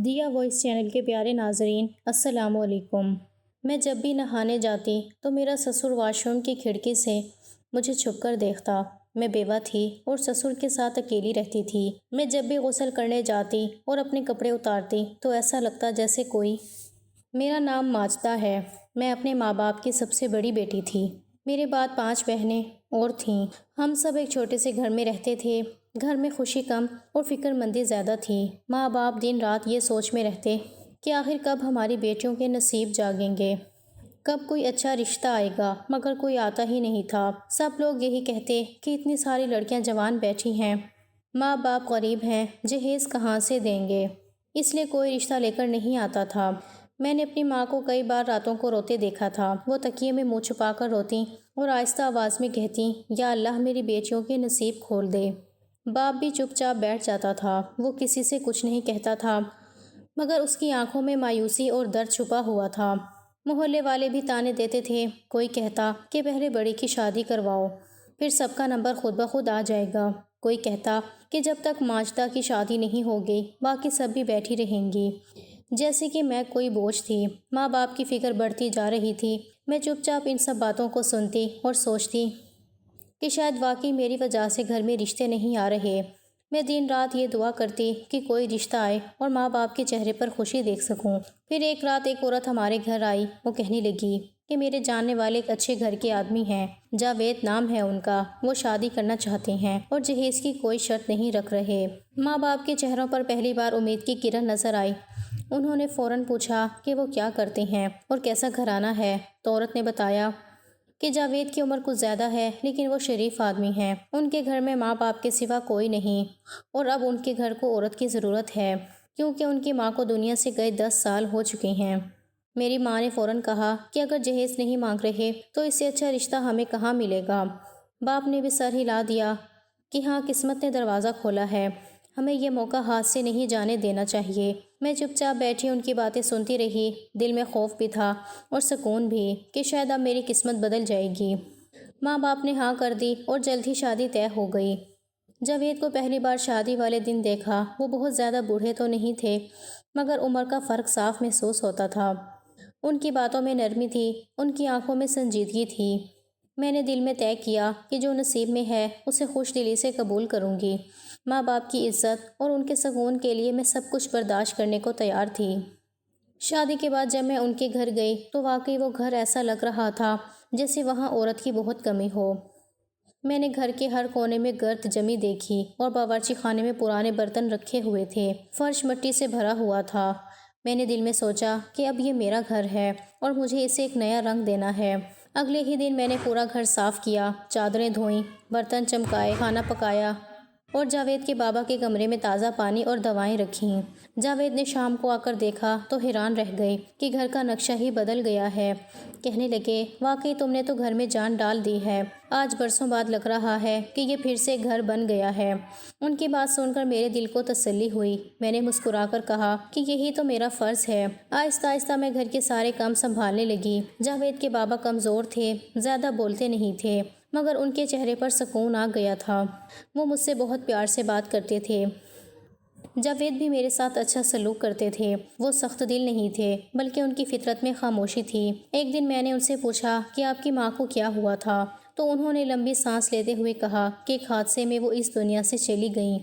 دیا voice channel کے پیارے ناظرین السلام علیکم۔ میں جب بھی نہانے جاتی تو میرا سسر واش روم کی کھڑکی سے مجھے چھپ کر دیکھتا۔ میں بیوہ تھی اور سسر کے ساتھ اکیلی رہتی تھی۔ میں جب بھی غسل کرنے جاتی اور اپنے کپڑے اتارتی تو ایسا لگتا جیسے کوئی۔ میرا نام ماجدہ ہے۔ میں اپنے ماں باپ کی سب سے بڑی بیٹی تھی۔ میرے بعد 5 بہنیں اور تھیں۔ ہم سب ایک چھوٹے سے گھر میں رہتے تھے۔ گھر میں خوشی کم اور فکر مندی زیادہ تھی۔ ماں باپ دن رات یہ سوچ میں رہتے کہ آخر کب ہماری بیٹیوں کے نصیب جاگیں گے، کب کوئی اچھا رشتہ آئے گا، مگر کوئی آتا ہی نہیں تھا۔ سب لوگ یہی کہتے کہ اتنی ساری لڑکیاں جوان بیٹھی ہیں، ماں باپ غریب ہیں، جہیز کہاں سے دیں گے، اس لیے کوئی رشتہ لے کر نہیں آتا تھا۔ میں نے اپنی ماں کو کئی بار راتوں کو روتے دیکھا تھا۔ وہ تکیے میں منہ چھپا کر روتی اور آہستہ آواز میں کہتی، یا اللہ میری بیٹیوں کے نصیب کھول دے۔ باپ بھی چپ چاپ بیٹھ جاتا تھا۔ وہ کسی سے کچھ نہیں کہتا تھا، مگر اس کی آنکھوں میں مایوسی اور درد چھپا ہوا تھا۔ محلے والے بھی طعنے دیتے تھے۔ کوئی کہتا کہ پہلے بڑی کی شادی کرواؤ، پھر سب کا نمبر خود بخود آ جائے گا۔ کوئی کہتا کہ جب تک ماجدہ کی شادی نہیں ہوگی باقی سب بھی بیٹھی رہیں گی، جیسے کہ میں کوئی بوجھ تھی۔ ماں باپ کی فکر بڑھتی جا رہی تھی۔ میں چپ چاپ ان سب باتوں کو سنتی اور سوچتی کہ شاید واقعی میری وجہ سے گھر میں رشتے نہیں آ رہے۔ میں دن رات یہ دعا کرتی کہ کوئی رشتہ آئے اور ماں باپ کے چہرے پر خوشی دیکھ سکوں۔ پھر ایک رات ایک عورت ہمارے گھر آئی۔ وہ کہنے لگی کہ میرے جاننے والے ایک اچھے گھر کے آدمی ہیں، جاوید نام ہے ان کا، وہ شادی کرنا چاہتے ہیں اور جہیز کی کوئی شرط نہیں رکھ رہے۔ ماں باپ کے چہروں پر پہلی بار امید کی کرن نظر آئی۔ انہوں نے فوراً پوچھا کہ وہ کیا کرتے ہیں اور کیسا گھرانہ ہے۔ تو عورت نے بتایا کہ جاوید کی عمر کچھ زیادہ ہے لیکن وہ شریف آدمی ہیں۔ ان کے گھر میں ماں باپ کے سوا کوئی نہیں اور اب ان کے گھر کو عورت کی ضرورت ہے، کیونکہ ان کی ماں کو دنیا سے گئے 10 سال ہو چکے ہیں۔ میری ماں نے فوراً کہا کہ اگر جہیز نہیں مانگ رہے تو اس سے اچھا رشتہ ہمیں کہاں ملے گا۔ باپ نے بھی سر ہلا دیا کہ ہاں قسمت نے دروازہ کھولا ہے، ہمیں یہ موقع ہاتھ سے نہیں جانے دینا چاہیے۔ میں چپ چاپ بیٹھی ان کی باتیں سنتی رہی۔ دل میں خوف بھی تھا اور سکون بھی کہ شاید اب میری قسمت بدل جائے گی۔ ماں باپ نے ہاں کر دی اور جلد ہی شادی طے ہو گئی۔ جاوید کو پہلی بار شادی والے دن دیکھا۔ وہ بہت زیادہ بوڑھے تو نہیں تھے، مگر عمر کا فرق صاف محسوس ہوتا تھا۔ ان کی باتوں میں نرمی تھی، ان کی آنکھوں میں سنجیدگی تھی۔ میں نے دل میں طے کیا کہ جو نصیب میں ہے اسے خوش دلی سے قبول کروں گی۔ ماں باپ کی عزت اور ان کے سکون کے لیے میں سب کچھ برداشت کرنے کو تیار تھی۔ شادی کے بعد جب میں ان کے گھر گئی تو واقعی وہ گھر ایسا لگ رہا تھا جیسے وہاں عورت کی بہت کمی ہو۔ میں نے گھر کے ہر کونے میں گرد جمی دیکھی اور باورچی خانے میں پرانے برتن رکھے ہوئے تھے۔ فرش مٹی سے بھرا ہوا تھا۔ میں نے دل میں سوچا کہ اب یہ میرا گھر ہے اور مجھے اسے ایک نیا رنگ دینا ہے۔ اگلے ہی دن میں نے پورا گھر صاف کیا، چادریں دھوئیں، برتن چمکائے، کھانا پکایا اور جاوید کے بابا کے کمرے میں تازہ پانی اور دوائیں رکھیں۔ جاوید نے شام کو آ کر دیکھا تو حیران رہ گئے کہ گھر کا نقشہ ہی بدل گیا ہے۔ کہنے لگے واقعی تم نے تو گھر میں جان ڈال دی ہے، آج برسوں بعد لگ رہا ہے کہ یہ پھر سے گھر بن گیا ہے۔ ان کی بات سن کر میرے دل کو تسلی ہوئی۔ میں نے مسکرا کر کہا کہ یہی تو میرا فرض ہے۔ آہستہ آہستہ میں گھر کے سارے کام سنبھالنے لگی۔ جاوید کے بابا کمزور تھے، زیادہ بولتے نہیں تھے، مگر ان کے چہرے پر سکون آ گیا تھا۔ وہ مجھ سے بہت پیار سے بات کرتے تھے۔ جاوید بھی میرے ساتھ اچھا سلوک کرتے تھے۔ وہ سخت دل نہیں تھے، بلکہ ان کی فطرت میں خاموشی تھی۔ ایک دن میں نے ان سے پوچھا کہ آپ کی ماں کو کیا ہوا تھا، تو انہوں نے لمبی سانس لیتے ہوئے کہا کہ ایک حادثے میں وہ اس دنیا سے چلی گئیں۔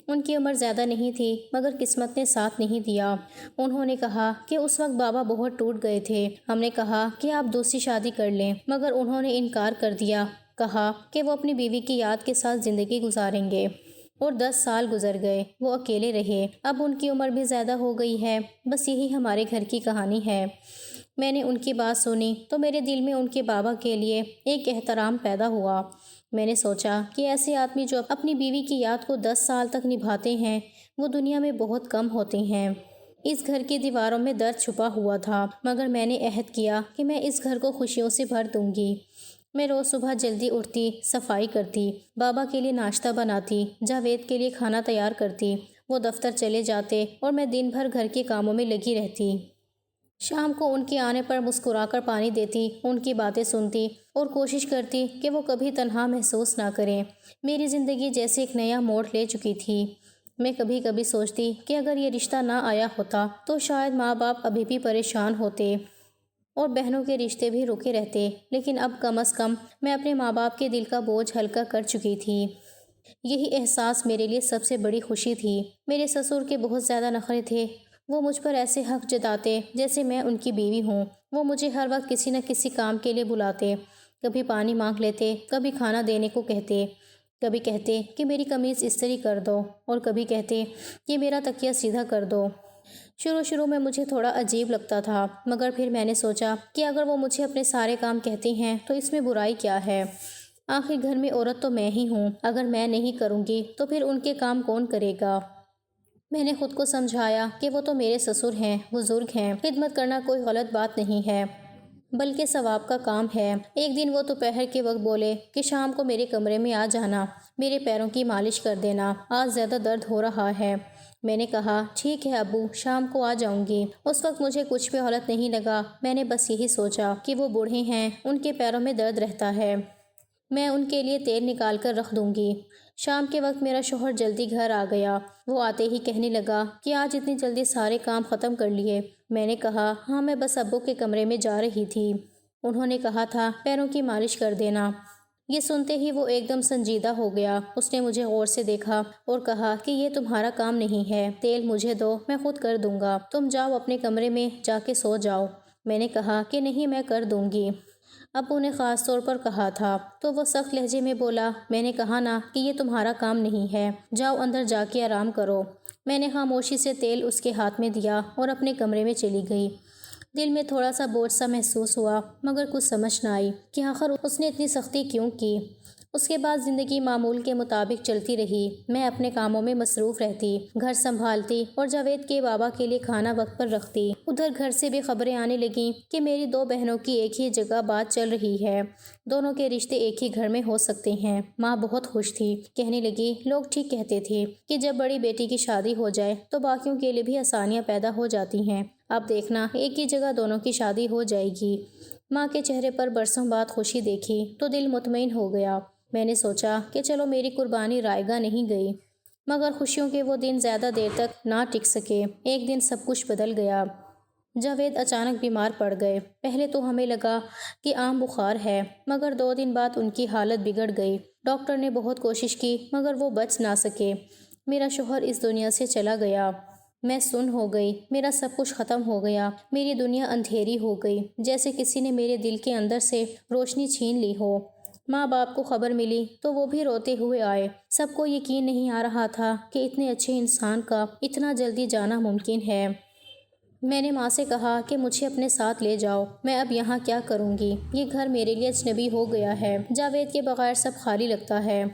ان کی عمر زیادہ نہیں تھی، مگر قسمت نے ساتھ نہیں دیا۔ انہوں نے کہا کہ اس وقت بابا بہت ٹوٹ گئے تھے۔ ہم نے کہا کہ آپ دوسری شادی کر لیں، مگر انہوں نے انکار کر دیا۔ کہا کہ وہ اپنی بیوی کی یاد کے ساتھ زندگی گزاریں گے۔ اور 10 سال گزر گئے، وہ اکیلے رہے۔ اب ان کی عمر بھی زیادہ ہو گئی ہے۔ بس یہی ہمارے گھر کی کہانی ہے۔ میں نے ان کی بات سنی تو میرے دل میں ان کے بابا کے لیے ایک احترام پیدا ہوا۔ میں نے سوچا کہ ایسے آدمی جو اپنی بیوی کی یاد کو 10 سال تک نبھاتے ہیں وہ دنیا میں بہت کم ہوتے ہیں۔ اس گھر کی دیواروں میں درد چھپا ہوا تھا، مگر میں نے عہد کیا کہ میں اس گھر کو خوشیوں سے بھر دوں گی۔ میں روز صبح جلدی اٹھتی، صفائی کرتی، بابا کے لیے ناشتہ بناتی، جاوید کے لیے کھانا تیار کرتی۔ وہ دفتر چلے جاتے اور میں دن بھر گھر کے کاموں میں لگی رہتی۔ شام کو ان کے آنے پر مسکرا کر پانی دیتی، ان کی باتیں سنتی اور کوشش کرتی کہ وہ کبھی تنہا محسوس نہ کریں۔ میری زندگی جیسے ایک نیا موڑ لے چکی تھی۔ میں کبھی کبھی سوچتی کہ اگر یہ رشتہ نہ آیا ہوتا تو شاید ماں باپ ابھی بھی پریشان ہوتے اور بہنوں کے رشتے بھی رکے رہتے، لیکن اب کم از کم میں اپنے ماں باپ کے دل کا بوجھ ہلکا کر چکی تھی۔ یہی احساس میرے لیے سب سے بڑی خوشی تھی۔ میرے سسر کے بہت زیادہ نخرے تھے۔ وہ مجھ پر ایسے حق جتاتے جیسے میں ان کی بیوی ہوں۔ وہ مجھے ہر وقت کسی نہ کسی کام کے لیے بلاتے، کبھی پانی مانگ لیتے، کبھی کھانا دینے کو کہتے، کبھی کہتے کہ میری قمیض استری کر دو، اور کبھی کہتے کہ میرا تکیہ سیدھا کر دو۔ شروع میں مجھے تھوڑا عجیب لگتا تھا، مگر پھر میں نے سوچا کہ اگر وہ مجھے اپنے سارے کام کہتے ہیں تو اس میں برائی کیا ہے؟ آخر گھر میں عورت تو میں ہی ہوں۔ اگر میں نہیں کروں گی تو پھر ان کے کام کون کرے گا؟ میں نے خود کو سمجھایا کہ وہ تو میرے سسر ہیں، بزرگ ہیں، خدمت کرنا کوئی غلط بات نہیں ہے بلکہ ثواب کا کام ہے۔ ایک دن وہ دوپہر کے وقت بولے کہ شام کو میرے کمرے میں آ جانا، میرے پیروں کی مالش کر دینا، آج زیادہ درد ہو رہا ہے۔ میں نے کہا ٹھیک ہے ابو، شام کو آ جاؤں گی۔ اس وقت مجھے کچھ بھی غلط نہیں لگا۔ میں نے بس یہی سوچا کہ وہ بوڑھے ہیں، ان کے پیروں میں درد رہتا ہے، میں ان کے لیے تیل نکال کر رکھ دوں گی۔ شام کے وقت میرا شوہر جلدی گھر آ گیا۔ وہ آتے ہی کہنے لگا کہ آج اتنی جلدی سارے کام ختم کر لیے؟ میں نے کہا ہاں، میں بس ابو کے کمرے میں جا رہی تھی، انہوں نے کہا تھا پیروں کی مالش کر دینا۔ یہ سنتے ہی وہ ایک دم سنجیدہ ہو گیا۔ اس نے مجھے غور سے دیکھا اور کہا کہ یہ تمہارا کام نہیں ہے، تیل مجھے دو، میں خود کر دوں گا، تم جاؤ اپنے کمرے میں جا کے سو جاؤ۔ میں نے کہا کہ نہیں، میں کر دوں گی، ابو نے خاص طور پر کہا تھا۔ تو وہ سخت لہجے میں بولا، میں نے کہا نا کہ یہ تمہارا کام نہیں ہے، جاؤ اندر جا کے آرام کرو۔ میں نے خاموشی سے تیل اس کے ہاتھ میں دیا اور اپنے کمرے میں چلی گئی۔ دل میں تھوڑا سا بوجھ سا محسوس ہوا، مگر کچھ سمجھ نہ آئی کہ آخر اس نے اتنی سختی کیوں کی۔ اس کے بعد زندگی معمول کے مطابق چلتی رہی۔ میں اپنے کاموں میں مصروف رہتی، گھر سنبھالتی اور جاوید کے بابا کے لیے کھانا وقت پر رکھتی۔ ادھر گھر سے بھی خبریں آنے لگیں کہ میری دو بہنوں کی ایک ہی جگہ بات چل رہی ہے، دونوں کے رشتے ایک ہی گھر میں ہو سکتے ہیں۔ ماں بہت خوش تھی، کہنے لگی لوگ ٹھیک کہتے تھے کہ جب بڑی بیٹی کی شادی ہو جائے تو باقیوں کے لیے بھی آسانیاں پیدا ہو جاتی ہیں۔ اب دیکھنا ایک ہی جگہ دونوں کی شادی ہو جائے گی۔ ماں کے چہرے پر برسوں بعد خوشی دیکھی تو دل مطمئن ہو گیا۔ میں نے سوچا کہ چلو میری قربانی رائے گاہ نہیں گئی، مگر خوشیوں کے وہ دن زیادہ دیر تک نہ ٹک سکے۔ ایک دن سب کچھ بدل گیا۔ جاوید اچانک بیمار پڑ گئے۔ پہلے تو ہمیں لگا کہ عام بخار ہے، مگر 2 دن بعد ان کی حالت بگڑ گئی۔ ڈاکٹر نے بہت کوشش کی مگر وہ بچ نہ سکے۔ میرا شوہر اس دنیا سے چلا گیا۔ میں سن ہو گئی، میرا سب کچھ ختم ہو گیا، میری دنیا اندھیری ہو گئی، جیسے کسی نے میرے دل کے اندر سے روشنی چھین لی ہو۔ ماں باپ کو خبر ملی تو وہ بھی روتے ہوئے آئے۔ سب کو یقین نہیں آ رہا تھا کہ اتنے اچھے انسان کا اتنا جلدی جانا ممکن ہے۔ میں نے ماں سے کہا کہ مجھے اپنے ساتھ لے جاؤ، میں اب یہاں کیا کروں گی؟ یہ گھر میرے لیے اجنبی ہو گیا ہے، جاوید کے بغیر سب خالی لگتا ہے۔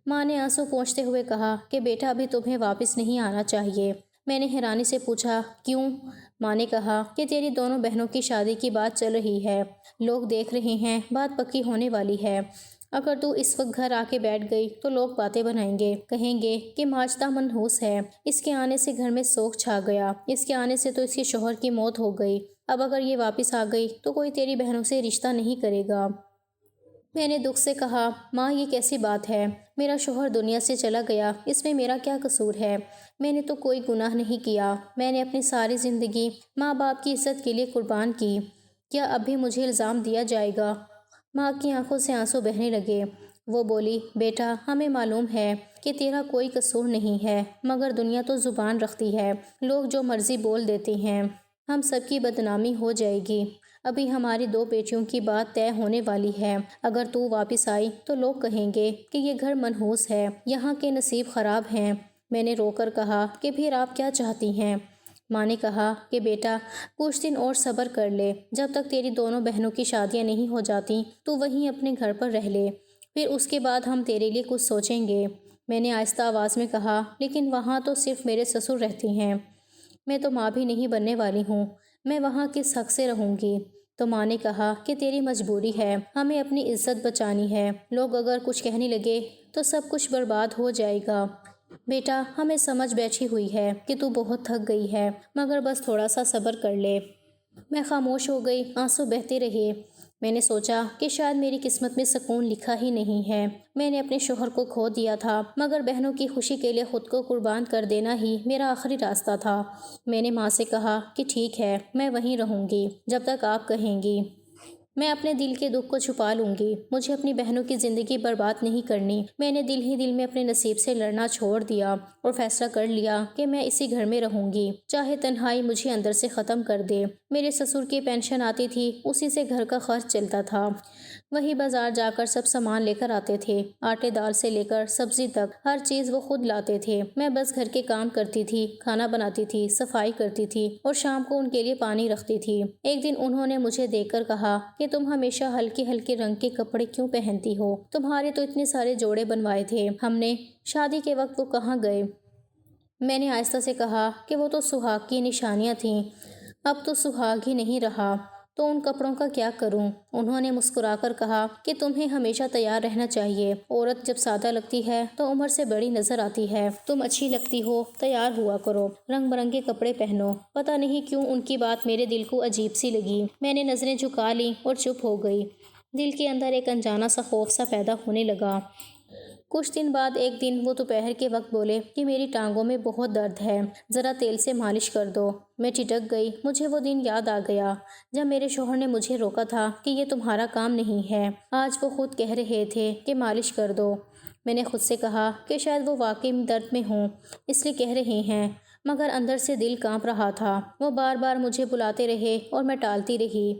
ماں نے آنسو پونچھتے ہوئے کہا کہ بیٹا ابھی تمہیں واپس نہیں آنا چاہیے۔ میں نے حیرانی سے پوچھا کیوں؟ ماں نے کہا کہ تیری دونوں بہنوں کی شادی کی بات چل رہی ہے، لوگ دیکھ رہے ہیں، بات پکی ہونے والی ہے۔ اگر تو اس وقت گھر آ کے بیٹھ گئی تو لوگ باتیں بنائیں گے، کہیں گے کہ ماجدہ منحوس ہے، اس کے آنے سے گھر میں سوگ چھا گیا، اس کے آنے سے تو اس کے شوہر کی موت ہو گئی، اب اگر یہ واپس آ گئی تو کوئی تیری بہنوں سے رشتہ نہیں کرے گا۔ میں نے دکھ سے کہا ماں یہ کیسی بات ہے؟ میرا شوہر دنیا سے چلا گیا، اس میں میرا کیا قصور ہے؟ میں نے تو کوئی گناہ نہیں کیا، میں نے اپنی ساری زندگی ماں باپ کی عزت کے لیے قربان کی، کیا اب بھی مجھے الزام دیا جائے گا؟ ماں کی آنکھوں سے آنسو بہنے لگے۔ وہ بولی بیٹا ہمیں معلوم ہے کہ تیرا کوئی قصور نہیں ہے، مگر دنیا تو زبان رکھتی ہے، لوگ جو مرضی بول دیتے ہیں، ہم سب کی بدنامی ہو جائے گی۔ ابھی ہماری 2 بیٹیوں کی بات طے ہونے والی ہے، اگر تو واپس آئی تو لوگ کہیں گے کہ یہ گھر منحوس ہے، یہاں کے نصیب خراب ہیں۔ میں نے رو کر کہا کہ پھر آپ کیا چاہتی ہیں؟ ماں نے کہا کہ بیٹا کچھ دن اور صبر کر لے، جب تک تیری دونوں بہنوں کی شادیاں نہیں ہو جاتی تو وہیں اپنے گھر پر رہ لے، پھر اس کے بعد ہم تیرے لیے کچھ سوچیں گے۔ میں نے آہستہ آواز میں کہا لیکن وہاں تو صرف میرے سسر رہتے ہیں، میں تو ماں بھی نہیں بننے والی ہوں، میں وہاں کس حق سے رہوں گی؟ تو ماں نے کہا کہ تیری مجبوری ہے، ہمیں اپنی عزت بچانی ہے، لوگ اگر کچھ کہنے لگے تو سب کچھ برباد ہو جائے گا۔ بیٹا ہمیں سمجھ بیٹھی ہوئی ہے کہ تو بہت تھک گئی ہے، مگر بس تھوڑا سا صبر کر لے۔ میں خاموش ہو گئی، آنسو بہتے رہے۔ میں نے سوچا کہ شاید میری قسمت میں سکون لکھا ہی نہیں ہے۔ میں نے اپنے شوہر کو کھو دیا تھا، مگر بہنوں کی خوشی کے لیے خود کو قربان کر دینا ہی میرا آخری راستہ تھا۔ میں نے ماں سے کہا کہ ٹھیک ہے، میں وہیں رہوں گی جب تک آپ کہیں گی۔ میں اپنے دل کے دکھ کو چھپا لوں گی، مجھے اپنی بہنوں کی زندگی برباد نہیں کرنی۔ میں نے دل ہی دل میں اپنے نصیب سے لڑنا چھوڑ دیا اور فیصلہ کر لیا کہ میں اسی گھر میں رہوں گی، چاہے تنہائی مجھے اندر سے ختم کر دے۔ میرے سسر کی پینشن آتی تھی، اسی سے گھر کا خرچ چلتا تھا۔ وہی بازار جا کر سب سامان لے کر آتے تھے، آٹے دال سے لے کر سبزی تک ہر چیز وہ خود لاتے تھے۔ میں بس گھر کے کام کرتی تھی، کھانا بناتی تھی، صفائی کرتی تھی اور شام کو ان کے لیے پانی رکھتی تھی۔ ایک دن انہوں نے مجھے دیکھ کر کہا کہ تم ہمیشہ ہلکے ہلکے رنگ کے کپڑے کیوں پہنتی ہو؟ تمہارے تو اتنے سارے جوڑے بنوائے تھے ہم نے، شادی کے وقت وہ کہاں گئے؟ میں نے آہستہ سے کہا کہ وہ تو سہاگ کی نشانیاں تھیں، اب تو سہاگ ہی نہیں رہا، تو ان کپڑوں کا کیا کروں؟ انہوں نے مسکرا کر کہا کہ تمہیں ہمیشہ تیار رہنا چاہیے، عورت جب سادہ لگتی ہے تو عمر سے بڑی نظر آتی ہے، تم اچھی لگتی ہو، تیار ہوا کرو، رنگ برنگے کپڑے پہنو۔ پتہ نہیں کیوں ان کی بات میرے دل کو عجیب سی لگی۔ میں نے نظریں جھکا لیں اور چپ ہو گئی۔ دل کے اندر ایک انجانا سا خوف سا پیدا ہونے لگا۔ کچھ دن بعد ایک دن وہ دوپہر کے وقت بولے کہ میری ٹانگوں میں بہت درد ہے، ذرا تیل سے مالش کر دو۔ میں ٹھٹک گئی، مجھے وہ دن یاد آ گیا جب میرے شوہر نے مجھے روکا تھا کہ یہ تمہارا کام نہیں ہے۔ آج وہ خود کہہ رہے تھے کہ مالش کر دو۔ میں نے خود سے کہا کہ شاید وہ واقعی درد میں ہوں، اس لیے کہہ رہے ہیں، مگر اندر سے دل کانپ رہا تھا۔ وہ بار بار مجھے بلاتے رہے اور میں ٹالتی رہی،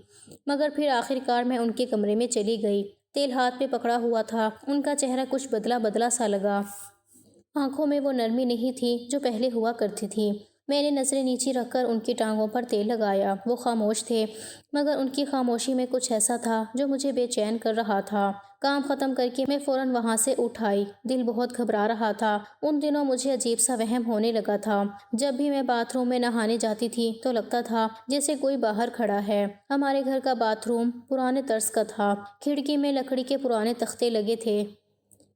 مگر پھر آخرکار میں ان کے کمرے میں چلی گئی۔ تیل ہاتھ پہ پکڑا ہوا تھا، ان کا چہرہ کچھ بدلا بدلا سا لگا، آنکھوں میں وہ نرمی نہیں تھی جو پہلے ہوا کرتی تھی۔ میں نے نظریں نیچی رکھ کر ان کی ٹانگوں پر تیل لگایا۔ وہ خاموش تھے، مگر ان کی خاموشی میں کچھ ایسا تھا جو مجھے بے چین کر رہا تھا۔ کام ختم کر کے میں فوراً وہاں سے اٹھ آئی، دل بہت گھبرا رہا تھا۔ ان دنوں مجھے عجیب سا وہم ہونے لگا تھا، جب بھی میں باتھ روم میں نہانے جاتی تھی تو لگتا تھا جیسے کوئی باہر کھڑا ہے۔ ہمارے گھر کا باتھ روم پرانے طرز کا تھا، کھڑکی میں لکڑی کے پرانے تختے لگے تھے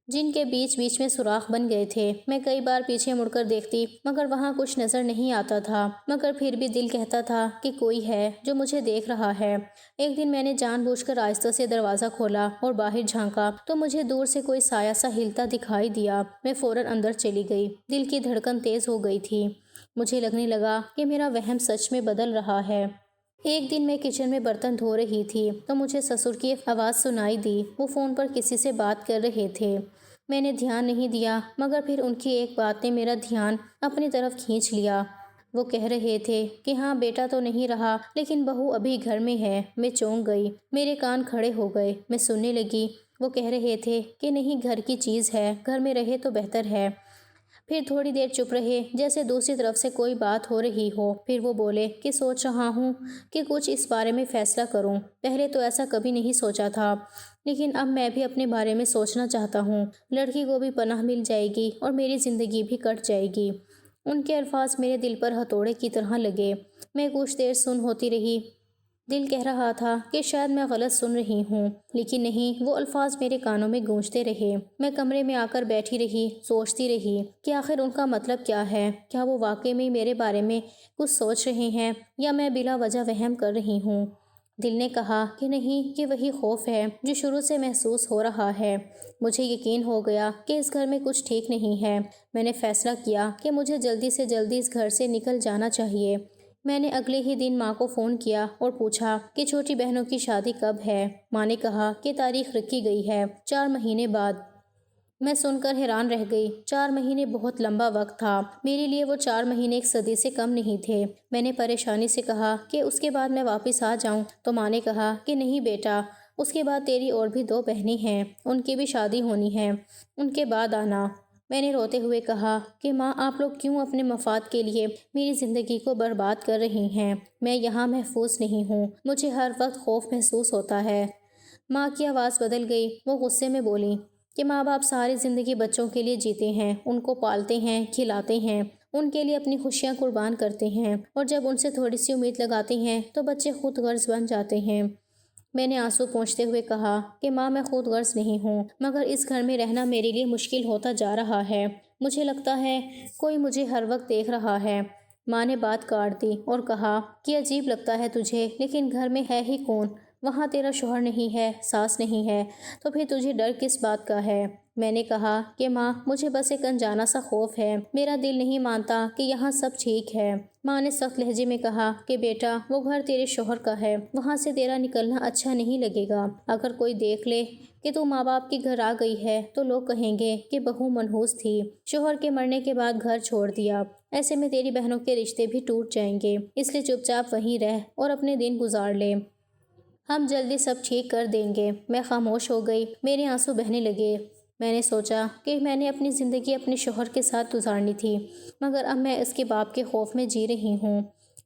جن کے بیچ بیچ میں سوراخ بن گئے تھے۔ میں کئی بار پیچھے مڑ کر دیکھتی مگر وہاں کچھ نظر نہیں آتا تھا، مگر پھر بھی دل کہتا تھا کہ کوئی ہے جو مجھے دیکھ رہا ہے۔ ایک دن میں نے جان بوجھ کر آہستہ سے دروازہ کھولا اور باہر جھانکا تو مجھے دور سے کوئی سایہ سا ہلتا دکھائی دیا۔ میں فوراً اندر چلی گئی، دل کی دھڑکن تیز ہو گئی تھی، مجھے لگنے لگا کہ میرا وہم سچ میں بدل رہا ہے۔ ایک دن میں کچن میں برتن دھو رہی تھی تو مجھے سسر کی آواز سنائی دی، وہ فون پر کسی سے بات کر رہے تھے۔ میں نے دھیان نہیں دیا، مگر پھر ان کی ایک بات نے میرا دھیان اپنی طرف کھینچ لیا۔ وہ کہہ رہے تھے کہ ہاں بیٹا تو نہیں رہا لیکن بہو ابھی گھر میں ہے۔ میں چونک گئی، میرے کان کھڑے ہو گئے، میں سننے لگی۔ وہ کہہ رہے تھے کہ نہیں، گھر کی چیز ہے، گھر میں رہے تو بہتر ہے۔ پھر تھوڑی دیر چپ رہے جیسے دوسری طرف سے کوئی بات ہو رہی ہو، پھر وہ بولے کہ سوچ رہا ہوں کہ کچھ اس بارے میں فیصلہ کروں، پہلے تو ایسا کبھی نہیں سوچا تھا، لیکن اب میں بھی اپنے بارے میں سوچنا چاہتا ہوں۔ لڑکی کو بھی پناہ مل جائے گی اور میری زندگی بھی کٹ جائے گی۔ ان کے الفاظ میرے دل پر ہتھوڑے کی طرح لگے۔ میں کچھ دیر سن ہوتی رہی، دل کہہ رہا تھا کہ شاید میں غلط سن رہی ہوں، لیکن نہیں، وہ الفاظ میرے کانوں میں گونجتے رہے۔ میں کمرے میں آ کر بیٹھی رہی، سوچتی رہی کہ آخر ان کا مطلب کیا ہے؟ کیا وہ واقعی میں میرے بارے میں کچھ سوچ رہے ہیں یا میں بلا وجہ وہم کر رہی ہوں؟ دل نے کہا کہ نہیں، یہ وہی خوف ہے جو شروع سے محسوس ہو رہا ہے۔ مجھے یقین ہو گیا کہ اس گھر میں کچھ ٹھیک نہیں ہے۔ میں نے فیصلہ کیا کہ مجھے جلدی سے جلدی اس گھر سے نکل جانا چاہیے۔ میں نے اگلے ہی دن ماں کو فون کیا اور پوچھا کہ چھوٹی بہنوں کی شادی کب ہے؟ ماں نے کہا کہ تاریخ رکھی گئی ہے 4 مہینے بعد۔ میں سن کر حیران رہ گئی، 4 مہینے بہت لمبا وقت تھا، میرے لیے وہ 4 مہینے ایک صدی سے کم نہیں تھے۔ میں نے پریشانی سے کہا کہ اس کے بعد میں واپس آ جاؤں تو ماں نے کہا کہ نہیں بیٹا، اس کے بعد تیری اور بھی 2 بہنیں ہیں، ان کی بھی شادی ہونی ہے، ان کے بعد آنا۔ میں نے روتے ہوئے کہا کہ ماں، آپ لوگ کیوں اپنے مفاد کے لیے میری زندگی کو برباد کر رہی ہیں؟ میں یہاں محفوظ نہیں ہوں، مجھے ہر وقت خوف محسوس ہوتا ہے۔ ماں کی آواز بدل گئی، وہ غصے میں بولی کہ ماں باپ ساری زندگی بچوں کے لیے جیتے ہیں، ان کو پالتے ہیں، کھلاتے ہیں، ان کے لیے اپنی خوشیاں قربان کرتے ہیں، اور جب ان سے تھوڑی سی امید لگاتے ہیں تو بچے خود غرض بن جاتے ہیں۔ میں نے آنسو پونچھتے ہوئے کہا کہ ماں، میں خود غرض نہیں ہوں، مگر اس گھر میں رہنا میرے لیے مشکل ہوتا جا رہا ہے۔ مجھے لگتا ہے کوئی مجھے ہر وقت دیکھ رہا ہے۔ ماں نے بات کاٹ دی اور کہا کہ عجیب لگتا ہے تجھے، لیکن گھر میں ہے ہی کون؟ وہاں تیرا شوہر نہیں ہے، ساس نہیں ہے، تو پھر تجھے ڈر کس بات کا ہے؟ میں نے کہا کہ ماں، مجھے بس ایک انجانا سا خوف ہے، میرا دل نہیں مانتا کہ یہاں سب ٹھیک ہے۔ ماں نے سخت لہجے میں کہا کہ بیٹا، وہ گھر تیرے شوہر کا ہے، وہاں سے تیرا نکلنا اچھا نہیں لگے گا۔ اگر کوئی دیکھ لے کہ تو ماں باپ کے گھر آ گئی ہے تو لوگ کہیں گے کہ بہو منحوس تھی، شوہر کے مرنے کے بعد گھر چھوڑ دیا، ایسے میں تیری بہنوں کے رشتے بھی ٹوٹ جائیں گے، اس لیے چپ چاپ وہیں رہ اور اپنے دن گزار لے، ہم جلدی سب ٹھیک کر دیں گے۔ میں خاموش ہو گئی، میرے آنسو بہنے لگے۔ میں نے سوچا کہ میں نے اپنی زندگی اپنے شوہر کے ساتھ گزارنی تھی، مگر اب میں اس کے باپ کے خوف میں جی رہی ہوں۔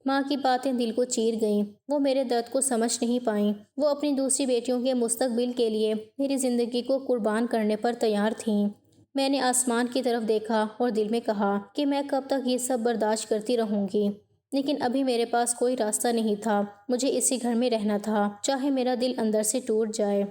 ماں کی باتیں دل کو چیر گئیں، وہ میرے درد کو سمجھ نہیں پائیں، وہ اپنی دوسری بیٹیوں کے مستقبل کے لیے میری زندگی کو قربان کرنے پر تیار تھیں۔ میں نے آسمان کی طرف دیکھا اور دل میں کہا کہ میں کب تک یہ سب برداشت کرتی رہوں گی، لیکن ابھی میرے پاس کوئی راستہ نہیں تھا، مجھے اسی گھر میں رہنا تھا، چاہے میرا دل اندر سے ٹوٹ جائے۔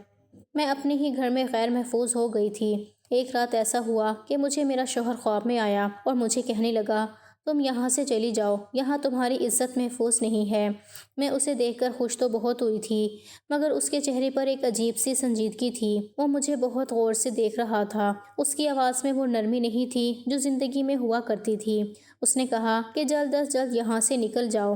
میں اپنے ہی گھر میں غیر محفوظ ہو گئی تھی۔ ایک رات ایسا ہوا کہ مجھے میرا شوہر خواب میں آیا اور مجھے کہنے لگا، تم یہاں سے چلی جاؤ، یہاں تمہاری عزت محفوظ نہیں ہے۔ میں اسے دیکھ کر خوش تو بہت ہوئی تھی، مگر اس کے چہرے پر ایک عجیب سی سنجیدگی تھی، وہ مجھے بہت غور سے دیکھ رہا تھا، اس کی آواز میں وہ نرمی نہیں تھی جو زندگی میں ہوا کرتی تھی۔ اس نے کہا کہ جلد از جلد یہاں سے نکل جاؤ۔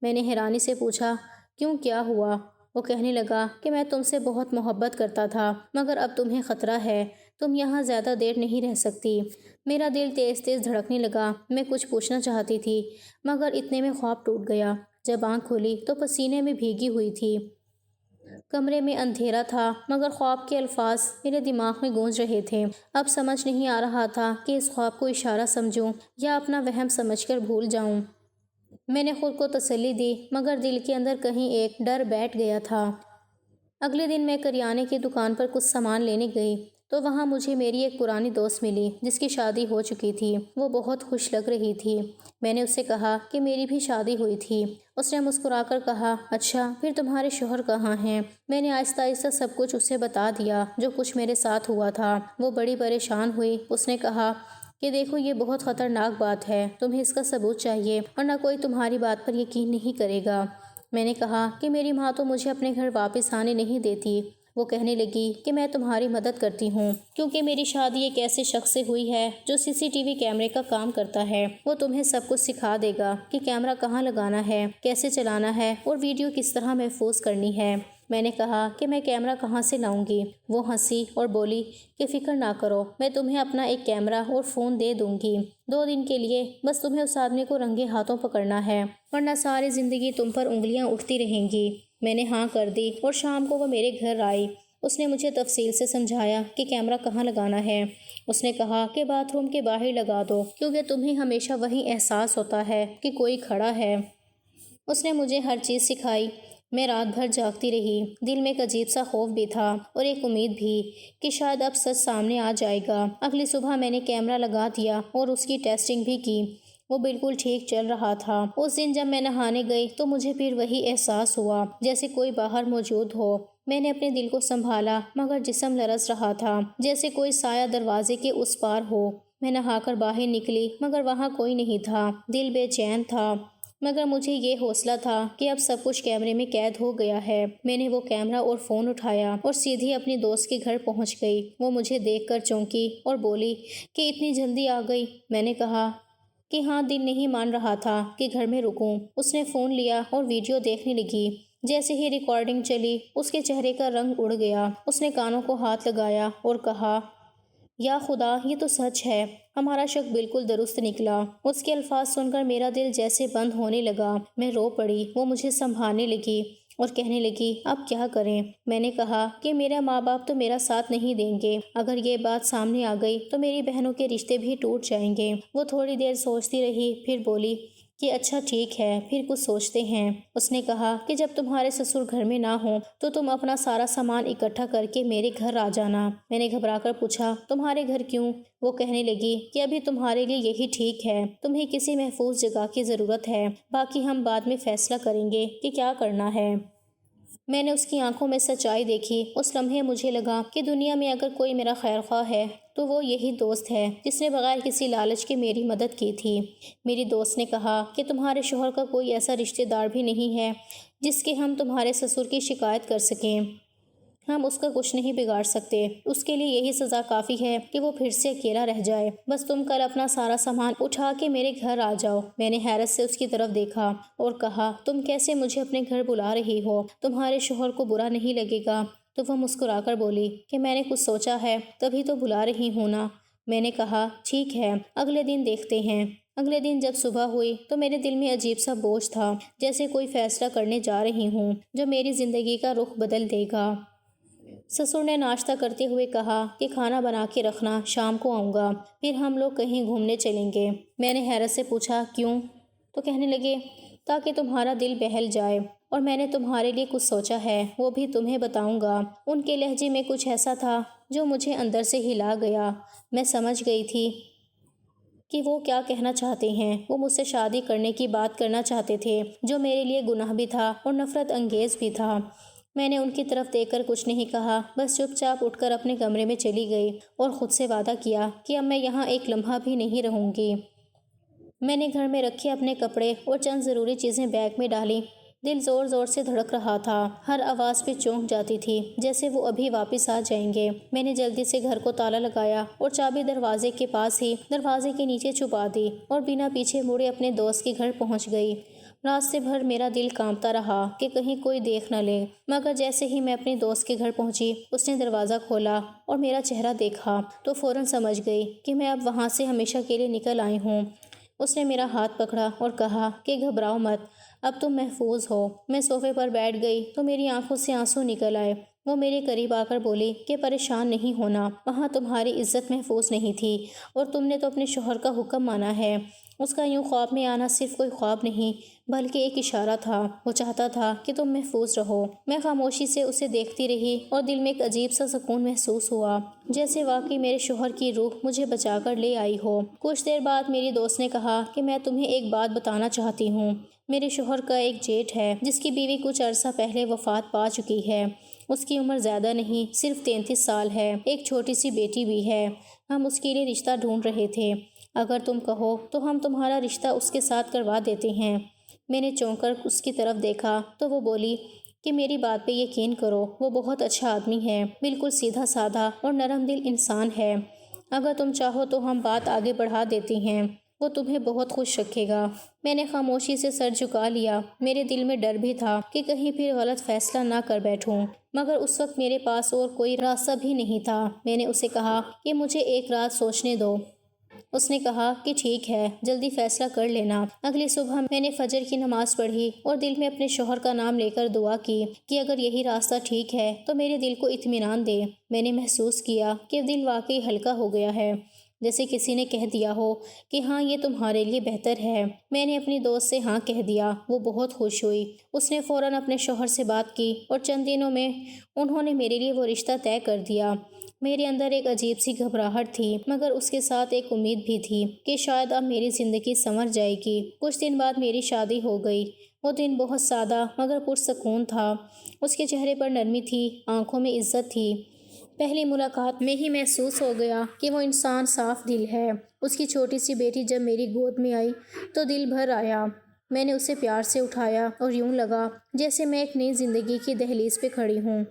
میں نے حیرانی سے پوچھا، کیوں، کیا ہوا؟ وہ کہنے لگا کہ میں تم سے بہت محبت کرتا تھا، مگر اب تمہیں خطرہ ہے، تم یہاں زیادہ دیر نہیں رہ سکتی۔ میرا دل تیز تیز دھڑکنے لگا، میں کچھ پوچھنا چاہتی تھی، مگر اتنے میں خواب ٹوٹ گیا۔ جب آنکھ کھلی تو پسینے میں بھیگی ہوئی تھی، کمرے میں اندھیرا تھا، مگر خواب کے الفاظ میرے دماغ میں گونج رہے تھے۔ اب سمجھ نہیں آ رہا تھا کہ اس خواب کو اشارہ سمجھوں یا اپنا وہم سمجھ کر بھول جاؤں۔ میں نے خود کو تسلی دی، مگر دل کے اندر کہیں ایک ڈر بیٹھ گیا تھا۔ اگلے دن میں کریانے کی دکان پر کچھ سامان لینے گئی تو وہاں مجھے میری ایک پرانی دوست ملی جس کی شادی ہو چکی تھی، وہ بہت خوش لگ رہی تھی۔ میں نے اس سے کہا کہ میری بھی شادی ہوئی تھی۔ اس نے مسکرا کر کہا، اچھا، پھر تمہارے شوہر کہاں ہیں؟ میں نے آہستہ آہستہ سب کچھ اسے بتا دیا جو کچھ میرے ساتھ ہوا تھا۔ وہ بڑی پریشان ہوئی، اس نے کہا کہ دیکھو، یہ بہت خطرناک بات ہے، تمہیں اس کا ثبوت چاہیے ورنہ کوئی تمہاری بات پر یقین نہیں کرے گا۔ میں نے کہا کہ میری ماں تو مجھے اپنے گھر واپس آنے نہیں دیتی۔ وہ کہنے لگی کہ میں تمہاری مدد کرتی ہوں، کیونکہ میری شادی ایک ایسے شخص سے ہوئی ہے جو CCTV کیمرے کا کام کرتا ہے، وہ تمہیں سب کچھ سکھا دے گا کہ کیمرہ کہاں لگانا ہے، کیسے چلانا ہے اور ویڈیو کس طرح محفوظ کرنی ہے۔ میں نے کہا کہ میں کیمرہ کہاں سے لاؤں گی؟ وہ ہنسی اور بولی کہ فکر نہ کرو، میں تمہیں اپنا ایک کیمرہ اور فون دے دوں گی 2 دن کے لیے، بس تمہیں اس آدمی کو رنگے ہاتھوں پکڑنا ہے، ورنہ ساری زندگی تم پر انگلیاں اٹھتی رہیں گی۔ میں نے ہاں کر دی اور شام کو وہ میرے گھر آئی۔ اس نے مجھے تفصیل سے سمجھایا کہ کیمرہ کہاں لگانا ہے۔ اس نے کہا کہ باتھ روم کے باہر لگا دو، کیونکہ تمہیں ہمیشہ وہی احساس ہوتا ہے کہ کوئی کھڑا ہے۔ اس نے مجھے ہر چیز سکھائی۔ میں رات بھر جاگتی رہی، دل میں ایک عجیب سا خوف بھی تھا اور ایک امید بھی کہ شاید اب سچ سامنے آ جائے گا۔ اگلی صبح میں نے کیمرہ لگا دیا اور اس کی ٹیسٹنگ بھی کی، وہ بالکل ٹھیک چل رہا تھا۔ اس دن جب میں نہانے گئی تو مجھے پھر وہی احساس ہوا جیسے کوئی باہر موجود ہو۔ میں نے اپنے دل کو سنبھالا، مگر جسم لرز رہا تھا جیسے کوئی سایہ دروازے کے اس پار ہو۔ میں نہا کر باہر نکلی، مگر وہاں کوئی نہیں تھا۔ دل بے چین تھا، مگر مجھے یہ حوصلہ تھا کہ اب سب کچھ کیمرے میں قید ہو گیا ہے۔ میں نے وہ کیمرہ اور فون اٹھایا اور سیدھی اپنی دوست کے گھر پہنچ گئی۔ وہ مجھے دیکھ کر چونکی اور بولی کہ اتنی جلدی آ گئی؟ میں نے کہا کہ ہاں، دل نہیں مان رہا تھا کہ گھر میں رکوں۔ اس نے فون لیا اور ویڈیو دیکھنے لگی۔ جیسے ہی ریکارڈنگ چلی، اس کے چہرے کا رنگ اڑ گیا۔ اس نے کانوں کو ہاتھ لگایا اور کہا، یا خدا، یہ تو سچ ہے، ہمارا شک بالکل درست نکلا۔ اس کے الفاظ سن کر میرا دل جیسے بند ہونے لگا، میں رو پڑی۔ وہ مجھے سنبھالنے لگی اور کہنے لگی، اب کیا کریں؟ میں نے کہا کہ میرے ماں باپ تو میرا ساتھ نہیں دیں گے، اگر یہ بات سامنے آ گئی تو میری بہنوں کے رشتے بھی ٹوٹ جائیں گے۔ وہ تھوڑی دیر سوچتی رہی، پھر بولی کہ اچھا ٹھیک ہے، پھر کچھ سوچتے ہیں۔ اس نے کہا کہ جب تمہارے سسر گھر میں نہ ہوں تو تم اپنا سارا سامان اکٹھا کر کے میرے گھر آ جانا۔ میں نے گھبرا کر پوچھا، تمہارے گھر کیوں؟ وہ کہنے لگی کہ ابھی تمہارے لیے یہی ٹھیک ہے، تمہیں کسی محفوظ جگہ کی ضرورت ہے، باقی ہم بعد میں فیصلہ کریں گے کہ کیا کرنا ہے۔ میں نے اس کی آنکھوں میں سچائی دیکھی۔ اس لمحے مجھے لگا کہ دنیا میں اگر کوئی میرا خیر خواہ ہے تو تو وہ یہی دوست ہے جس نے بغیر کسی لالچ کے میری مدد کی تھی۔ میری دوست نے کہا کہ تمہارے شوہر کا کوئی ایسا رشتہ دار بھی نہیں ہے جس کے ہم تمہارے سسر کی شکایت کر سکیں۔ ہم اس کا کچھ نہیں بگاڑ سکتے، اس کے لیے یہی سزا کافی ہے کہ وہ پھر سے اکیلا رہ جائے۔ بس تم کل اپنا سارا سامان اٹھا کے میرے گھر آ جاؤ۔ میں نے حیرت سے اس کی طرف دیکھا اور کہا، تم کیسے مجھے اپنے گھر بلا رہی ہو؟ تمہارے شوہر کو برا نہیں لگے گا؟ تو وہ مسکرا کر بولی کہ میں نے کچھ سوچا ہے تبھی تو بلا رہی ہوں نا۔ میں نے کہا ٹھیک ہے، اگلے دن دیکھتے ہیں۔ اگلے دن جب صبح ہوئی تو میرے دل میں عجیب سا بوجھ تھا، جیسے کوئی فیصلہ کرنے جا رہی ہوں جو میری زندگی کا رخ بدل دے گا۔ سسر نے ناشتہ کرتے ہوئے کہا کہ کھانا بنا کے رکھنا، شام کو آؤں گا، پھر ہم لوگ کہیں گھومنے چلیں گے۔ میں نے حیرت سے پوچھا کیوں؟ تو کہنے لگے تاکہ تمہارا دل بہل جائے، اور میں نے تمہارے لیے کچھ سوچا ہے، وہ بھی تمہیں بتاؤں گا۔ ان کے لہجے میں کچھ ایسا تھا جو مجھے اندر سے ہلا گیا۔ میں سمجھ گئی تھی کہ وہ کیا کہنا چاہتے ہیں۔ وہ مجھ سے شادی کرنے کی بات کرنا چاہتے تھے، جو میرے لیے گناہ بھی تھا اور نفرت انگیز بھی تھا۔ میں نے ان کی طرف دیکھ کر کچھ نہیں کہا، بس چپ چاپ اٹھ کر اپنے کمرے میں چلی گئی اور خود سے وعدہ کیا کہ اب میں یہاں ایک لمحہ بھی نہیں رہوں گی۔ میں نے گھر میں رکھے اپنے کپڑے اور چند ضروری چیزیں بیگ میں ڈالیں۔ دل زور زور سے دھڑک رہا تھا، ہر آواز پہ چونک جاتی تھی جیسے وہ ابھی واپس آ جائیں گے۔ میں نے جلدی سے گھر کو تالا لگایا اور چابی دروازے کے پاس ہی دروازے کے نیچے چھپا دی اور بنا پیچھے مڑے اپنے دوست کے گھر پہنچ گئی۔ راستے بھر میرا دل کانپتا رہا کہ کہیں کوئی دیکھ نہ لے، مگر جیسے ہی میں اپنے دوست کے گھر پہنچی، اس نے دروازہ کھولا اور میرا چہرہ دیکھا تو فوراً سمجھ گئی کہ میں اب وہاں سے ہمیشہ کے لیے نکل آئی ہوں۔ اس نے میرا ہاتھ پکڑا اور کہا کہ گھبراؤ مت، اب تم محفوظ ہو۔ میں صوفے پر بیٹھ گئی تو میری آنکھوں سے آنسو نکل آئے۔ وہ میرے قریب آ کر بولی کہ پریشان نہیں ہونا، وہاں تمہاری عزت محفوظ نہیں تھی اور تم نے تو اپنے شوہر کا حکم مانا ہے۔ اس کا یوں خواب میں آنا صرف کوئی خواب نہیں بلکہ ایک اشارہ تھا، وہ چاہتا تھا کہ تم محفوظ رہو۔ میں خاموشی سے اسے دیکھتی رہی اور دل میں ایک عجیب سا سکون محسوس ہوا، جیسے واقعی میرے شوہر کی روح مجھے بچا کر لے آئی ہو۔ کچھ دیر بعد میری دوست نے کہا کہ میں تمہیں ایک بات بتانا چاہتی ہوں۔ میرے شوہر کا ایک جیٹ ہے جس کی بیوی کچھ عرصہ پہلے وفات پا چکی ہے۔ اس کی عمر زیادہ نہیں، صرف 33 سال ہے، ایک چھوٹی سی بیٹی بھی ہے۔ ہم اس کے لیے رشتہ ڈھونڈ رہے تھے، اگر تم کہو تو ہم تمہارا رشتہ اس کے ساتھ کروا دیتے ہیں۔ میں نے چونک کر اس کی طرف دیکھا تو وہ بولی کہ میری بات پہ یقین کرو، وہ بہت اچھا آدمی ہے، بالکل سیدھا سادہ اور نرم دل انسان ہے۔ اگر تم چاہو تو ہم بات آگے بڑھا دیتے ہیں، وہ تمہیں بہت خوش رکھے گا۔ میں نے خاموشی سے سر جھکا لیا۔ میرے دل میں ڈر بھی تھا کہ کہیں پھر غلط فیصلہ نہ کر بیٹھوں، مگر اس وقت میرے پاس اور کوئی راستہ بھی نہیں تھا۔ میں نے اسے کہا کہ مجھے ایک رات سوچنے دو۔ اس نے کہا کہ ٹھیک ہے، جلدی فیصلہ کر لینا۔ اگلی صبح میں نے فجر کی نماز پڑھی اور دل میں اپنے شوہر کا نام لے کر دعا کی کہ اگر یہی راستہ ٹھیک ہے تو میرے دل کو اطمینان دے۔ میں نے محسوس کیا کہ دل واقعی ہلکا ہو گیا ہے، جیسے کسی نے کہہ دیا ہو کہ ہاں یہ تمہارے لیے بہتر ہے۔ میں نے اپنی دوست سے ہاں کہہ دیا۔ وہ بہت خوش ہوئی۔ اس نے فوراً اپنے شوہر سے بات کی اور چند دنوں میں انہوں نے میرے لیے وہ رشتہ طے کر دیا۔ میرے اندر ایک عجیب سی گھبراہٹ تھی، مگر اس کے ساتھ ایک امید بھی تھی کہ شاید اب میری زندگی سنور جائے گی۔ کچھ دن بعد میری شادی ہو گئی۔ وہ دن بہت سادہ مگر پرسکون تھا۔ اس کے چہرے پر نرمی تھی، آنکھوں میں عزت تھی۔ پہلی ملاقات میں ہی محسوس ہو گیا کہ وہ انسان صاف دل ہے۔ اس کی چھوٹی سی بیٹی جب میری گود میں آئی تو دل بھر آیا۔ میں نے اسے پیار سے اٹھایا اور یوں لگا جیسے میں ایک نئی زندگی کی دہلیز پہ کھڑی ہوں۔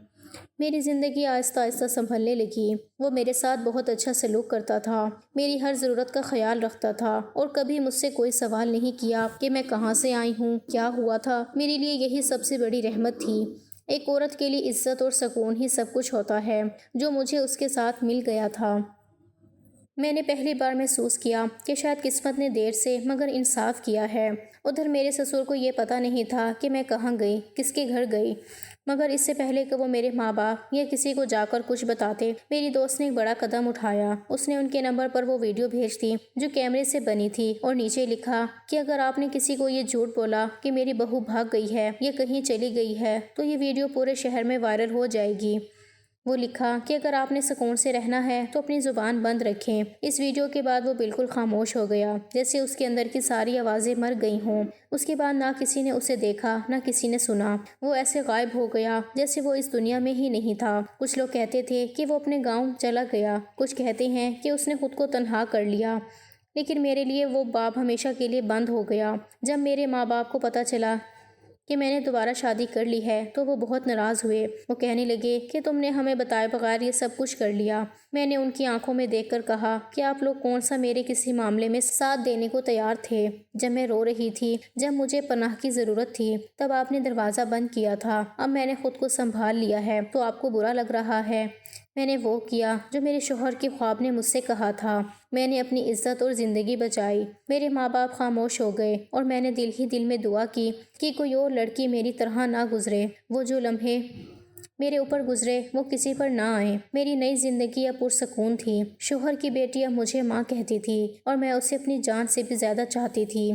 میری زندگی آہستہ آہستہ سنبھلنے لگی۔ وہ میرے ساتھ بہت اچھا سلوک کرتا تھا، میری ہر ضرورت کا خیال رکھتا تھا اور کبھی مجھ سے کوئی سوال نہیں کیا کہ میں کہاں سے آئی ہوں، کیا ہوا تھا۔ میرے لیے یہی سب سے بڑی رحمت تھی۔ ایک عورت کے لیے عزت اور سکون ہی سب کچھ ہوتا ہے، جو مجھے اس کے ساتھ مل گیا تھا۔ میں نے پہلی بار محسوس کیا کہ شاید قسمت نے دیر سے مگر انصاف کیا ہے۔ ادھر میرے سسر کو یہ پتہ نہیں تھا کہ میں کہاں گئی، کس کے گھر گئی، مگر اس سے پہلے کہ وہ میرے ماں باپ یا کسی کو جا کر کچھ بتاتے، میری دوست نے ایک بڑا قدم اٹھایا۔ اس نے ان کے نمبر پر وہ ویڈیو بھیج دی جو کیمرے سے بنی تھی اور نیچے لکھا کہ اگر آپ نے کسی کو یہ جھوٹ بولا کہ میری بہو بھاگ گئی ہے یا کہیں چلی گئی ہے تو یہ ویڈیو پورے شہر میں وائرل ہو جائے گی۔ وہ لکھا کہ اگر آپ نے سکون سے رہنا ہے تو اپنی زبان بند رکھیں۔ اس ویڈیو کے بعد وہ بالکل خاموش ہو گیا، جیسے اس کے اندر کی ساری آوازیں مر گئی ہوں۔ اس کے بعد نہ کسی نے اسے دیکھا نہ کسی نے سنا۔ وہ ایسے غائب ہو گیا جیسے وہ اس دنیا میں ہی نہیں تھا۔ کچھ لوگ کہتے تھے کہ وہ اپنے گاؤں چلا گیا، کچھ کہتے ہیں کہ اس نے خود کو تنہا کر لیا، لیکن میرے لیے وہ باب ہمیشہ کے لیے بند ہو گیا۔ جب میرے ماں باپ کو پتہ چلا کہ میں نے دوبارہ شادی کر لی ہے تو وہ بہت ناراض ہوئے۔ وہ کہنے لگے کہ تم نے ہمیں بتائے بغیر یہ سب کچھ کر لیا۔ میں نے ان کی آنکھوں میں دیکھ کر کہا کہ آپ لوگ کون سا میرے کسی معاملے میں ساتھ دینے کو تیار تھے؟ جب میں رو رہی تھی، جب مجھے پناہ کی ضرورت تھی، تب آپ نے دروازہ بند کیا تھا۔ اب میں نے خود کو سنبھال لیا ہے تو آپ کو برا لگ رہا ہے؟ میں نے وہ کیا جو میرے شوہر کے خواب نے مجھ سے کہا تھا۔ میں نے اپنی عزت اور زندگی بچائی۔ میرے ماں باپ خاموش ہو گئے اور میں نے دل ہی دل میں دعا کی کہ کوئی اور لڑکی میری طرح نہ گزرے۔ وہ جو لمحے میرے اوپر گزرے وہ کسی پر نہ آئے۔ میری نئی زندگی اب پرسکون تھی۔ شوہر کی بیٹی اب مجھے ماں کہتی تھی اور میں اسے اپنی جان سے بھی زیادہ چاہتی تھی۔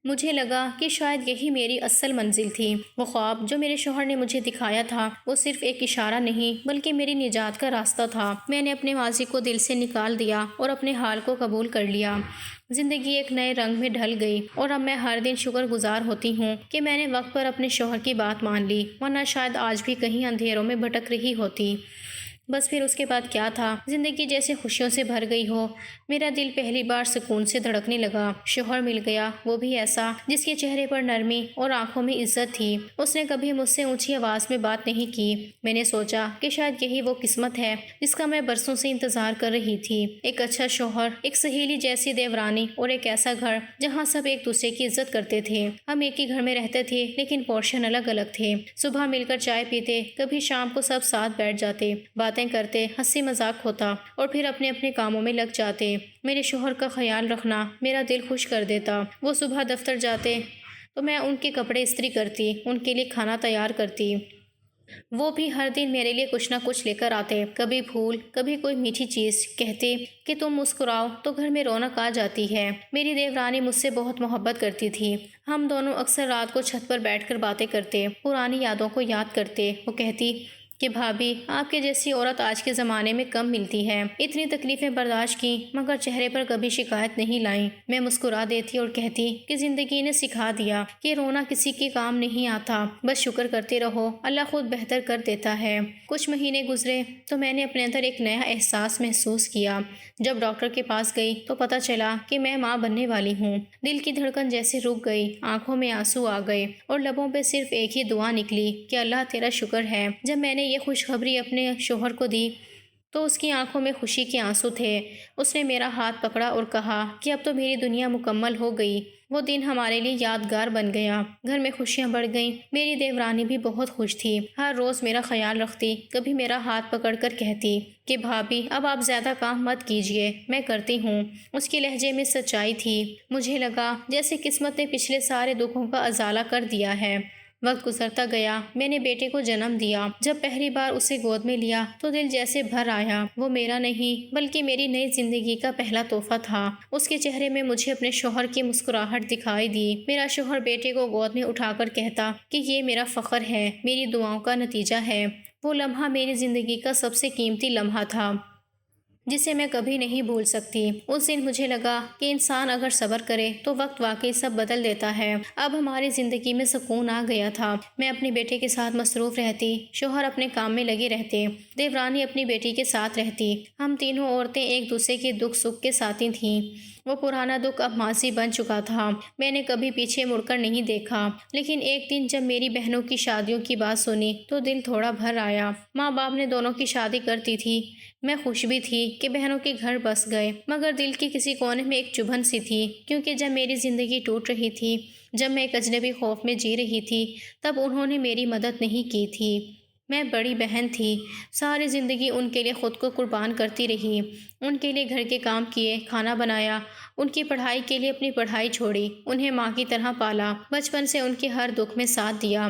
مجھے لگا کہ شاید یہی میری اصل منزل تھی۔ وہ خواب جو میرے شوہر نے مجھے دکھایا تھا وہ صرف ایک اشارہ نہیں بلکہ میری نجات کا راستہ تھا۔ میں نے اپنے ماضی کو دل سے نکال دیا اور اپنے حال کو قبول کر لیا۔ زندگی ایک نئے رنگ میں ڈھل گئی اور اب میں ہر دن شکر گزار ہوتی ہوں کہ میں نے وقت پر اپنے شوہر کی بات مان لی، ورنہ شاید آج بھی کہیں اندھیروں میں بھٹک رہی ہوتی۔ بس پھر اس کے بعد کیا تھا؟ زندگی جیسے خوشیوں سے بھر گئی ہو۔ میرا دل پہلی بار سکون سے دھڑکنے لگا۔ شوہر مل گیا، وہ بھی ایسا جس کے چہرے پر نرمی اور آنکھوں میں عزت تھی۔ اس نے کبھی مجھ سے اونچی آواز میں بات نہیں کی۔ میں نے سوچا کہ شاید یہی وہ قسمت ہے جس کا میں برسوں سے انتظار کر رہی تھی۔ ایک اچھا شوہر، ایک سہیلی جیسی دیورانی اور ایک ایسا گھر جہاں سب ایک دوسرے کی عزت کرتے تھے۔ ہم ایک ہی گھر میں رہتے تھے لیکن پورشن الگ الگ تھے۔ صبح مل کر چائے پیتے، کبھی شام کو سب ساتھ بیٹھ جاتے، باتیں کرتے، ہنسی مذاق ہوتا اور پھر اپنے اپنے کاموں میں لگ جاتے۔ میرے شوہر کا خیال رکھنا میرا دل خوش کر دیتا۔ وہ صبح دفتر جاتے تو میں ان کے کپڑے استری کرتی، ان کے لیے کھانا تیار کرتی۔ وہ بھی ہر دن میرے لیے کچھ نہ کچھ لے کر آتے، کبھی پھول، کبھی کوئی میٹھی چیز۔ کہتے کہ تم مسکراؤ تو گھر میں رونق آ جاتی ہے۔ میری دیورانی مجھ سے بہت محبت کرتی تھی۔ ہم دونوں اکثر رات کو چھت پر بیٹھ کر باتیں کرتے، پرانی یادوں کو یاد کرتے۔ وہ کہتی کہ بھابھی، آپ کے جیسی عورت آج کے زمانے میں کم ملتی ہے۔ اتنی تکلیفیں برداشت کی مگر چہرے پر کبھی شکایت نہیں لائیں۔ میں مسکرا دیتی اور کہتی کہ زندگی نے سکھا دیا کہ رونا کسی کے کام نہیں آتا، بس شکر کرتے رہو، اللہ خود بہتر کر دیتا ہے۔ کچھ مہینے گزرے تو میں نے اپنے اندر ایک نیا احساس محسوس کیا۔ جب ڈاکٹر کے پاس گئی تو پتہ چلا کہ میں ماں بننے والی ہوں۔ دل کی دھڑکن جیسے رک گئی، آنکھوں میں آنسو آ گئے اور لبوں پہ صرف ایک ہی دعا نکلی کہ اللہ تیرا شکر ہے۔ جب میں نے یہ خوشخبری اپنے شوہر کو دی تو اس کی آنکھوں میں خوشی کے آنسو تھے۔ اس نے میرا ہاتھ پکڑا اور کہا کہ اب تو میری دنیا مکمل ہو گئی۔ وہ دن ہمارے لیے یادگار بن گیا۔ گھر میں خوشیاں بڑھ گئیں۔ میری دیورانی بھی بہت خوش تھی، ہر روز میرا خیال رکھتی، کبھی میرا ہاتھ پکڑ کر کہتی کہ بھابھی اب آپ زیادہ کام مت کیجیے، میں کرتی ہوں۔ اس کے لہجے میں سچائی تھی۔ مجھے لگا جیسے قسمت نے پچھلے سارے دکھوں کا ازالہ کر دیا ہے۔ وقت گزرتا گیا، میں نے بیٹے کو جنم دیا۔ جب پہلی بار اسے گود میں لیا تو دل جیسے بھر آیا۔ وہ میرا نہیں بلکہ میری نئی زندگی کا پہلا تحفہ تھا۔ اس کے چہرے میں مجھے اپنے شوہر کی مسکراہٹ دکھائی دی۔ میرا شوہر بیٹے کو گود میں اٹھا کر کہتا کہ یہ میرا فخر ہے، میری دعاؤں کا نتیجہ ہے۔ وہ لمحہ میری زندگی کا سب سے قیمتی لمحہ تھا جسے میں کبھی نہیں بھول سکتی۔ اس دن مجھے لگا کہ انسان اگر صبر کرے تو وقت واقعی سب بدل دیتا ہے۔ اب ہماری زندگی میں سکون آ گیا تھا۔ میں اپنے بیٹے کے ساتھ مصروف رہتی، شوہر اپنے کام میں لگے رہتے، دیورانی اپنی بیٹی کے ساتھ رہتی۔ ہم تینوں عورتیں ایک دوسرے کے دکھ سکھ کے ساتھی تھیں۔ وہ پرانا دکھ اب ماضی بن چکا تھا۔ میں نے کبھی پیچھے مڑ کر نہیں دیکھا، لیکن ایک دن جب میری بہنوں کی شادیوں کی بات سنی تو دل تھوڑا بھر آیا۔ ماں باپ نے دونوں کی شادی کرتی تھی۔ میں خوش بھی تھی کہ بہنوں کے گھر بس گئے، مگر دل کی کسی کونے میں ایک چبھن سی تھی، کیونکہ جب میری زندگی ٹوٹ رہی تھی، جب میں ایک اجنبی خوف میں جی رہی تھی، تب انہوں نے میری مدد نہیں کی تھی۔ میں بڑی بہن تھی، ساری زندگی ان کے لیے خود کو قربان کرتی رہی، ان کے لیے گھر کے کام کیے، کھانا بنایا، ان کی پڑھائی کے لیے اپنی پڑھائی چھوڑی، انہیں ماں کی طرح پالا، بچپن سے ان کے ہر دکھ میں ساتھ دیا۔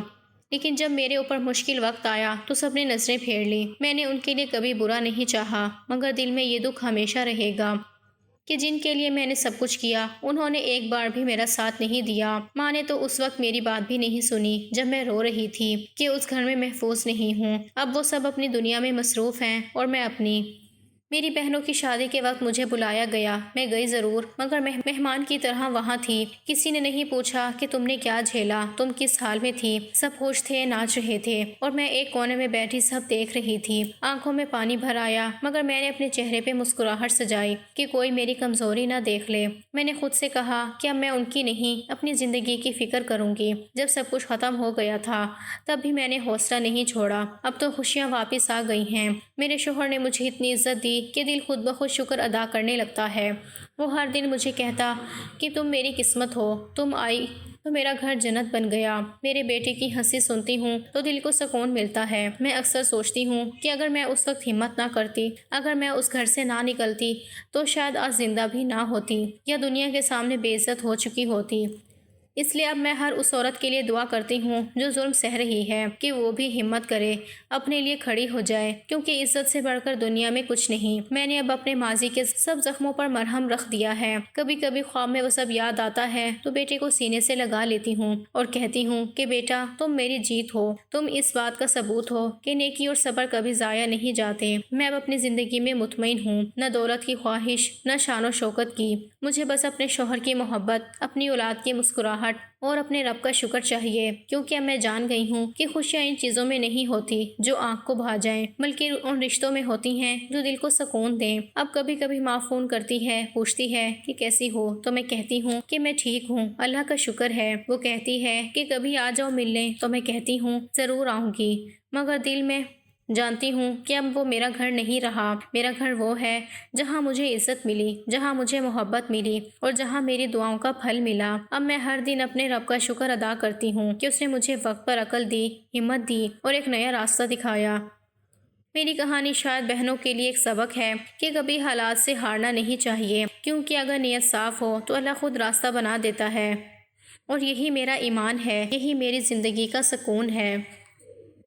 لیکن جب میرے اوپر مشکل وقت آیا تو سب نے نظریں پھیر لی۔ میں نے ان کے لیے کبھی برا نہیں چاہا، مگر دل میں یہ دکھ ہمیشہ رہے گا کہ جن کے لیے میں نے سب کچھ کیا انہوں نے ایک بار بھی میرا ساتھ نہیں دیا۔ ماں نے تو اس وقت میری بات بھی نہیں سنی جب میں رو رہی تھی کہ اس گھر میں محفوظ نہیں ہوں۔ اب وہ سب اپنی دنیا میں مصروف ہیں اور میں اپنی۔ میری بہنوں کی شادی کے وقت مجھے بلایا گیا، میں گئی ضرور، مگر مہمان کی طرح وہاں تھی۔ کسی نے نہیں پوچھا کہ تم نے کیا جھیلا، تم کس حال میں تھی۔ سب خوش تھے، ناچ رہے تھے اور میں ایک کونے میں بیٹھی سب دیکھ رہی تھی۔ آنکھوں میں پانی بھر آیا، مگر میں نے اپنے چہرے پہ مسکراہٹ سجائی کہ کوئی میری کمزوری نہ دیکھ لے۔ میں نے خود سے کہا کہ اب میں ان کی نہیں اپنی زندگی کی فکر کروں گی۔ جب سب کچھ ختم ہو گیا تھا تب بھی میں نے حوصلہ نہیں چھوڑا۔ اب تو خوشیاں واپس آ گئی ہیں۔ میرے شوہر نے مجھے اتنی عزت دی کہ دل خود بخود شکر ادا کرنے لگتا ہے۔ وہ ہر دن مجھے کہتا کہ تم میری قسمت ہو، تم آئی تو میرا گھر جنت بن گیا۔ میرے بیٹے کی ہنسی سنتی ہوں تو دل کو سکون ملتا ہے۔ میں اکثر سوچتی ہوں کہ اگر میں اس وقت ہمت نہ کرتی، اگر میں اس گھر سے نہ نکلتی تو شاید آج زندہ بھی نہ ہوتی یا دنیا کے سامنے بے عزت ہو چکی ہوتی۔ اس لیے اب میں ہر اس عورت کے لیے دعا کرتی ہوں جو ظلم سہ رہی ہے کہ وہ بھی ہمت کرے، اپنے لیے کھڑی ہو جائے، کیونکہ عزت سے بڑھ کر دنیا میں کچھ نہیں۔ میں نے اب اپنے ماضی کے سب زخموں پر مرہم رکھ دیا ہے۔ کبھی کبھی خواب میں وہ سب یاد آتا ہے تو بیٹے کو سینے سے لگا لیتی ہوں اور کہتی ہوں کہ بیٹا تم میری جیت ہو، تم اس بات کا ثبوت ہو کہ نیکی اور صبر کبھی ضائع نہیں جاتے۔ میں اب اپنی زندگی میں مطمئن ہوں، نہ دولت کی خواہش، نہ شان و شوکت کی۔ مجھے بس اپنے شوہر کی محبت، اپنی اولاد کی مسکراہٹ اور اپنے رب کا شکر چاہیے، کیونکہ اب میں جان گئی ہوں کہ خوشیاں ان چیزوں میں نہیں ہوتی جو آنکھ کو بھا جائیں، بلکہ ان رشتوں میں ہوتی ہیں جو دل کو سکون دیں۔ اب کبھی کبھی ماں فون کرتی ہے، پوچھتی ہے کہ کیسی ہو، تو میں کہتی ہوں کہ میں ٹھیک ہوں، اللہ کا شکر ہے۔ وہ کہتی ہے کہ کبھی آ جاؤ ملنے، تو میں کہتی ہوں ضرور آؤں گی، مگر دل میں جانتی ہوں کہ اب وہ میرا گھر نہیں رہا۔ میرا گھر وہ ہے جہاں مجھے عزت ملی، جہاں مجھے محبت ملی اور جہاں میری دعاؤں کا پھل ملا۔ اب میں ہر دن اپنے رب کا شکر ادا کرتی ہوں کہ اس نے مجھے وقت پر عقل دی، ہمت دی اور ایک نیا راستہ دکھایا۔ میری کہانی شاید بہنوں کے لیے ایک سبق ہے کہ کبھی حالات سے ہارنا نہیں چاہیے، کیونکہ اگر نیت صاف ہو تو اللہ خود راستہ بنا دیتا ہے، اور یہی میرا ایمان ہے، یہی میری زندگی کا سکون ہے۔